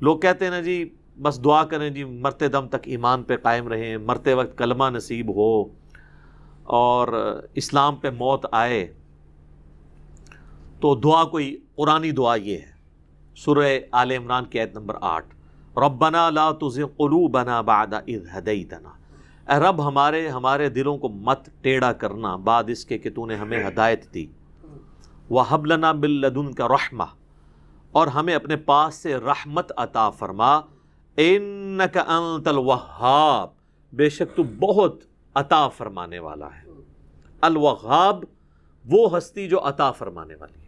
لوگ کہتے ہیں نا جی بس دعا کریں جی مرتے دم تک ایمان پہ قائم رہیں، مرتے وقت کلمہ نصیب ہو اور اسلام پہ موت آئے. تو دعا کوئی قرآنی دعا یہ ہے، سورہ آل عمران کی آیت نمبر 8، ربنا لا تزغ قلوبنا بعد اذ ہدیتنا، اے رب ہمارے دلوں کو مت ٹیڑھا کرنا بعد اس کے کہ تو نے ہمیں ہدایت دی، وہب لنا من لدنک رحمہ، اور ہمیں اپنے پاس سے رحمت عطا فرما، انک انت الوہاب، بے شک تو بہت عطا فرمانے والا ہے. الوہاب وہ ہستی جو عطا فرمانے والی ہے.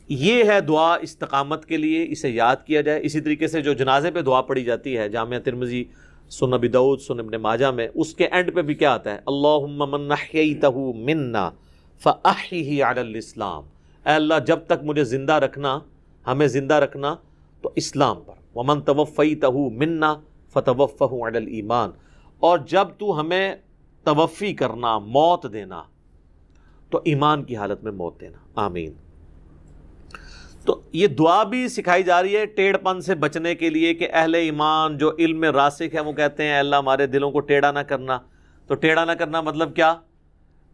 یہ ہے دعا استقامت کے لیے، اسے یاد کیا جائے. اسی طریقے سے جو جنازے پہ دعا پڑھی جاتی ہے جامعہ ترمذی، سنن ابی داؤد، سنن ابن ماجہ میں، اس کے اینڈ پہ بھی کیا آتا ہے، اللہم من احییتہ منا فاحیہ علی الاسلام، اے اللہ جب تک مجھے زندہ رکھنا، ہمیں زندہ رکھنا تو اسلام پر، ومن توفیتہ منا فتوفہ علی الایمان، اور جب تو ہمیں توفی کرنا، موت دینا، تو ایمان کی حالت میں موت دینا. آمین. تو یہ دعا بھی سکھائی جا رہی ہے ٹیڑھ پن سے بچنے کے لیے کہ اہل ایمان جو علم میں راسخ ہے وہ کہتے ہیں اے اللہ ہمارے دلوں کو ٹیڑھا نہ کرنا. تو ٹیڑھا نہ کرنا مطلب کیا؟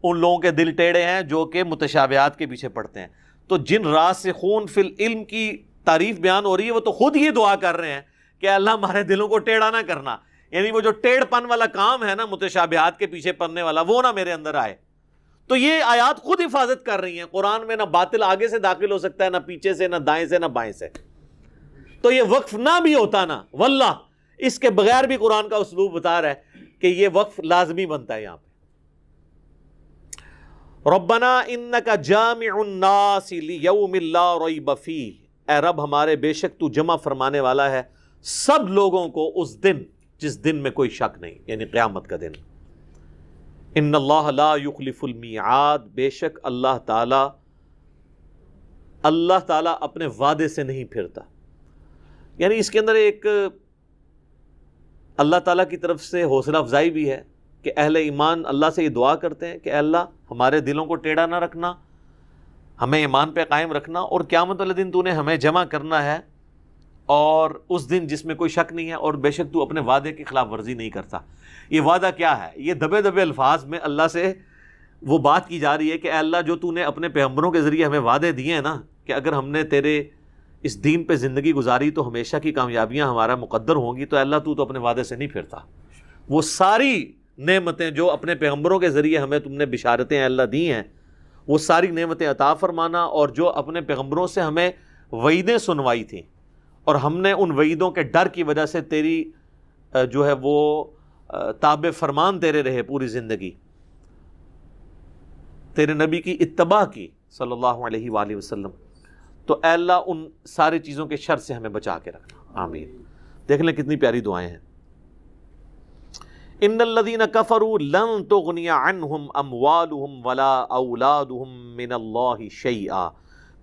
ان لوگوں کے دل ٹیڑھے ہیں جو کہ متشابہات کے پیچھے پڑتے ہیں. تو جن راسخون فی العلم کی تعریف بیان ہو رہی ہے وہ تو خود یہ دعا کر رہے ہیں کہ اللہ ہمارے دلوں کو ٹیڑھا نہ کرنا، یعنی وہ جو ٹیڑھ پن والا کام ہے نا متشابہات کے پیچھے پڑنے والا، وہ نہ میرے اندر آئے. تو یہ آیات خود حفاظت کر رہی ہیں. قرآن میں نہ باطل آگے سے داخل ہو سکتا ہے، نہ پیچھے سے، نہ دائیں سے، نہ بائیں سے. تو یہ وقف نہ بھی ہوتا نا، واللہ اس کے بغیر بھی قرآن کا اسلوب بتا رہا ہے کہ یہ وقف لازمی بنتا ہے. یہاں پہ ربنا انک جامع الناس لیوم لا ریب فیہ، اے رب ہمارے بے شک تو جمع فرمانے والا ہے سب لوگوں کو اس دن جس دن میں کوئی شک نہیں، یعنی قیامت کا دن. ان اللہ لا یخلف المیعاد، بے شک اللہ تعالی اپنے وعدے سے نہیں پھرتا. یعنی اس کے اندر ایک اللہ تعالیٰ کی طرف سے حوصلہ افزائی بھی ہے کہ اہل ایمان اللہ سے یہ دعا کرتے ہیں کہ اے اللہ ہمارے دلوں کو ٹیڑھا نہ رکھنا، ہمیں ایمان پہ قائم رکھنا، اور قیامت والے دن تو نے ہمیں جمع کرنا ہے، اور اس دن جس میں کوئی شک نہیں ہے، اور بے شک تو اپنے وعدے کی خلاف ورزی نہیں کرتا. یہ وعدہ کیا ہے؟ یہ دبے دبے الفاظ میں اللہ سے وہ بات کی جا رہی ہے کہ اے اللہ جو تو نے اپنے پیغمبروں کے ذریعے ہمیں وعدے دیے ہیں نا کہ اگر ہم نے تیرے اس دین پہ زندگی گزاری تو ہمیشہ کی کامیابیاں ہمارا مقدر ہوں گی، تو اے اللہ تو اپنے وعدے سے نہیں پھرتا. وہ ساری نعمتیں جو اپنے پیغمبروں کے ذریعے ہمیں تم نے بشارتیں اللہ دی ہیں، وہ ساری نعمتیں عطا فرمانا، اور جو اپنے پیغمبروں سے ہمیں وعیدیں سنوائی تھیں اور ہم نے ان وعیدوں کے ڈر کی وجہ سے تیری جو ہے وہ تابع فرمان تیرے رہے پوری زندگی، تیرے نبی کی اتباع کی صلی اللہ علیہ وآلہ وسلم، تو اے اللہ ان ساری چیزوں کے شر سے ہمیں بچا کے رکھنا. آمین. دیکھ لیں کتنی پیاری دعائیں ہیں. ان الذین کفروا لن تغنی عنہم اموالہم ولا اولادہم من اللہ شیئا،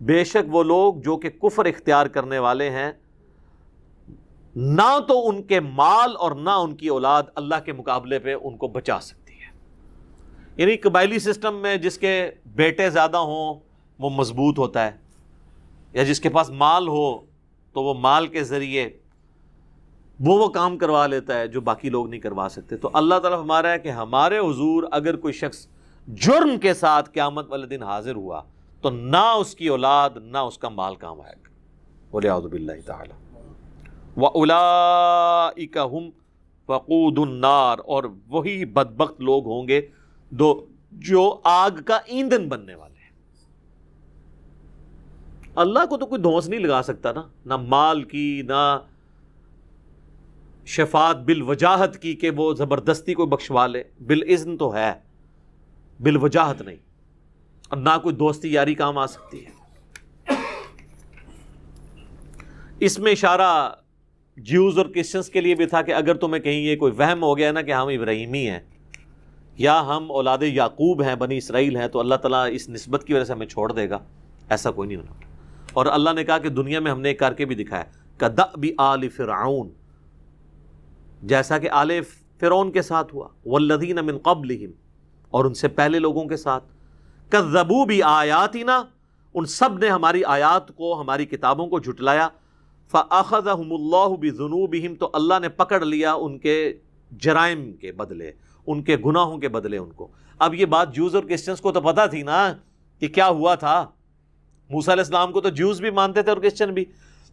بے شک وہ لوگ جو کہ کفر اختیار کرنے والے ہیں، نہ تو ان کے مال اور نہ ان کی اولاد اللہ کے مقابلے پہ ان کو بچا سکتی ہے. یعنی قبائلی سسٹم میں جس کے بیٹے زیادہ ہوں وہ مضبوط ہوتا ہے، یا جس کے پاس مال ہو تو وہ مال کے ذریعے وہ کام کروا لیتا ہے جو باقی لوگ نہیں کروا سکتے. تو اللہ تعالیٰ فرما رہا ہے کہ ہمارے حضور اگر کوئی شخص جرم کے ساتھ قیامت والے دن حاضر ہوا تو نہ اس کی اولاد نہ اس کا مال کام آئے گا. وَلِعَوْذُ بِاللَّهِ تَعَالَى. وَأُولَئِكَ هُمْ وَقُودُ النَّارِ، اور وہی بدبخت لوگ ہوں گے جو آگ کا ایندھن بننے والے ہیں. اللہ کو تو کوئی دھونس نہیں لگا سکتا نا، نہ مال کی، نہ شفاعت بالوجاہت کی کہ وہ زبردستی کوئی بخشوا لے، بالاذن تو ہے، بالوجاہت نہیں. اور نہ کوئی دوستی یاری کام آ سکتی ہے. اس میں اشارہ جیوز اور کرسچنس کے لیے بھی تھا کہ اگر تمہیں کہیں یہ کوئی وہم ہو گیا نا کہ ہم ابراہیمی ہیں یا ہم اولاد یعقوب ہیں، بنی اسرائیل ہیں، تو اللہ تعالیٰ اس نسبت کی وجہ سے ہمیں چھوڑ دے گا، ایسا کوئی نہیں ہونا. اور اللہ نے کہا کہ دنیا میں ہم نے ایک کر کے بھی دکھایا، کدأب آل فرعون، جیسا کہ آل فرعون کے ساتھ ہوا، والذین من قبلہم، اور ان سے پہلے لوگوں کے ساتھ، کذبوا بآیاتنا، ان سب نے ہماری آیات کو، ہماری کتابوں کو جھٹلایا، فَأَخَذَهُمُ اللَّهُ بِذُنُوبِهِمْ، تو اللہ نے پکڑ لیا ان کے جرائم کے بدلے، ان کے گناہوں کے بدلے ان کو۔ اب یہ بات جوز اور کرسچنس کو تو پتا تھی نا کہ کیا ہوا تھا، موسیٰ علیہ السلام کو تو جوز بھی مانتے تھے اور کرسچن بھی۔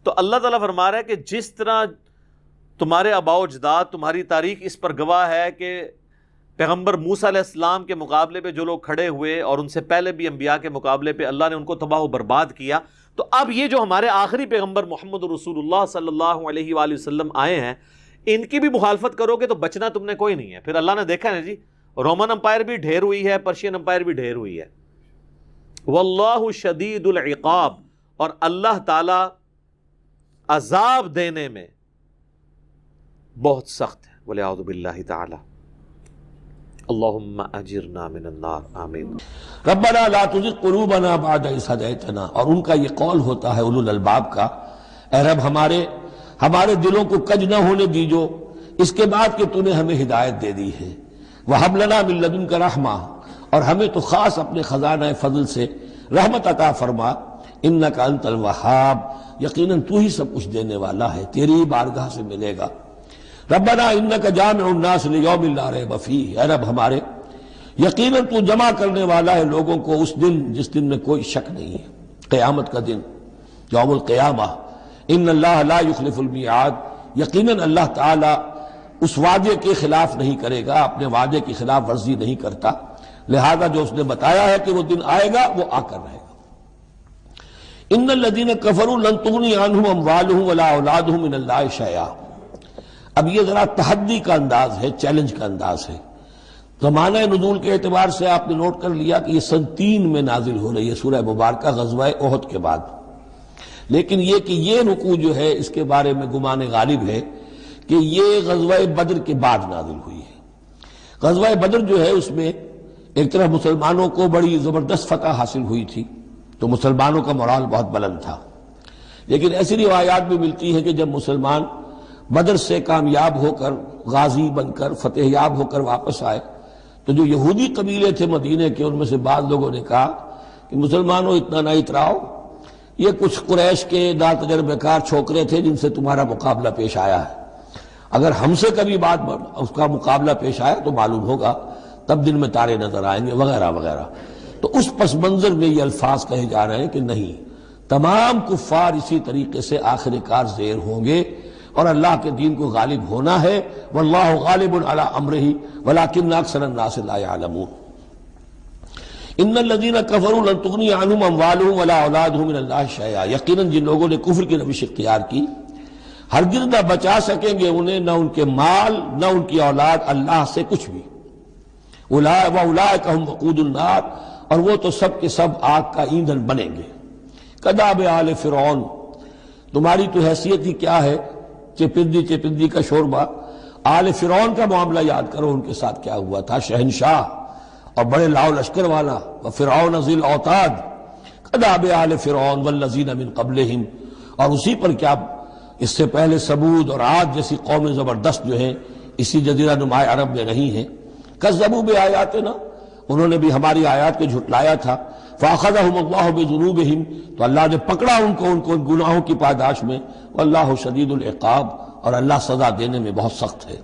تو اللہ تعالیٰ فرما رہا ہے کہ جس طرح تمہارے آباء و اجداد، تمہاری تاریخ اس پر گواہ ہے کہ پیغمبر موسیٰ علیہ السلام کے مقابلے پہ جو لوگ کھڑے ہوئے اور ان سے پہلے بھی انبیاء کے مقابلے پہ اللہ نے ان کو تباہ و برباد کیا، تو اب یہ جو ہمارے آخری پیغمبر محمد رسول اللہ صلی اللہ علیہ وآلہ وسلم آئے ہیں، ان کی بھی مخالفت کرو گے تو بچنا تم نے کوئی نہیں ہے۔ پھر اللہ نے دیکھا نا جی، رومن امپائر بھی ڈھیر ہوئی ہے، پرشین امپائر بھی ڈھیر ہوئی ہے۔ واللہ شدید العقاب، اور اللہ تعالی عذاب دینے میں بہت سخت ہے، والعیاذ باللہ تعالی۔ اللہم اجرنا من النار، آمین۔ ربنا لا تزغ قلوبنا بعد اذ ہدیتنا، اور ان کا یہ قول ہوتا ہے اولو الالباب کا، اے رب ہمارے دلوں کو کج نہ ہونے دیجو اس کے بعد کہ تو نے ہمیں ہدایت دے دی ہے۔ وہب لنا من لدنک رحمہ، اور ہمیں تو خاص اپنے خزانہ فضل سے رحمت عطا فرما، انک انت الوہاب، یقیناً تو ہی سب کچھ دینے والا ہے، تیری ہی بارگاہ سے ملے گا۔ ربنا انک جامع الناس لیوم لا ریب فیہ، اے رب ہمارے یقیناً تو جمع کرنے والا ہے لوگوں کو اس دن جس دن میں کوئی شک نہیں ہے، قیامت کا دن، یوم القیامہ۔ ان اللہ لا یخلف المیعاد، یقیناً اللہ تعالی اس وعدے کے خلاف نہیں کرے گا، اپنے وعدے کی خلاف ورزی نہیں کرتا، لہذا جو اس نے بتایا ہے کہ وہ دن آئے گا وہ آ کر رہے گا۔ ان الذین کفروا لن تغنی عنہم اموالہم ولا اولادہم من اللہ شیئا، اب یہ ذرا تحدی کا انداز ہے، چیلنج کا انداز ہے۔ زمانہ نزول کے اعتبار سے آپ نے نوٹ کر لیا کہ یہ سن 3 میں نازل ہو رہی ہے سورہ مبارکہ غزوہ احد کے بعد، لیکن یہ کہ یہ رکوع جو ہے اس کے بارے میں گمان غالب ہے کہ یہ غزوہ بدر کے بعد نازل ہوئی ہے۔ غزوہ بدر جو ہے اس میں ایک طرف مسلمانوں کو بڑی زبردست فتح حاصل ہوئی تھی، تو مسلمانوں کا مورال بہت بلند تھا، لیکن ایسی روایات بھی ملتی ہیں کہ جب مسلمان بدر سے کامیاب ہو کر، غازی بن کر، فتح یاب ہو کر واپس آئے، تو جو یہودی قبیلے تھے مدینے کے، ان میں سے بعض لوگوں نے کہا کہ مسلمانوں اتنا نہ اتراؤ، یہ کچھ قریش کے ناتجربہ کار چھوکرے تھے جن سے تمہارا مقابلہ پیش آیا ہے، اگر ہم سے کبھی اس کا مقابلہ پیش آیا تو معلوم ہوگا، تب دن میں تارے نظر آئیں گے، وغیرہ وغیرہ۔ تو اس پس منظر میں یہ الفاظ کہے جا رہے ہیں کہ نہیں، تمام کفار اسی طریقے سے آخر کار زیر ہوں گے اور اللہ کے دین کو غالب ہونا ہے، واللہ غالب علی امرہ ولکن اکثر الناس لا یعلمون۔ ان الذین کفروا لن تغنی عنہم اموالہم ولا اولادہم من اللہ شیئا، یقیناً جن لوگوں نے کفر کی روش اختیار کی ہرگز نہ بچا سکیں گے انہیں، نہ ان کے مال نہ ان کی اولاد اللہ سے کچھ بھی۔ وَأُولَٰئِكَ هُمْ وَقُودُ النَّارِ، اور وہ تو سب کے سب آگ کا ایندھن بنیں گے۔ کداب آل فرعون، تمہاری تو حیثیت ہی کیا ہے، چپندی کا شوربہ۔ آل فرعون کا معاملہ یاد کرو، ان کے ساتھ کیا ہوا تھا، شہنشاہ اور بڑے لاؤ لشکر والا، وفرعون ذی الاوتاد، کداب آل فرعون والذین من قبلہم، اور اسی پر کیا اس سے پہلے ثمود اور عاد جیسی قومیں زبردست جو ہیں اسی جزیرہ نما عرب میں رہی ہیں، کذبوا بآیاتنا، انہوں نے بھی ہماری آیات کو جھٹلایا تھا، فاخذہم اللہ بذنوبہم، تو اللہ نے پکڑا ان کو گناہوں کی پاداش میں، واللہ شدید العقاب، اور اللہ سزا دینے میں بہت سخت ہے۔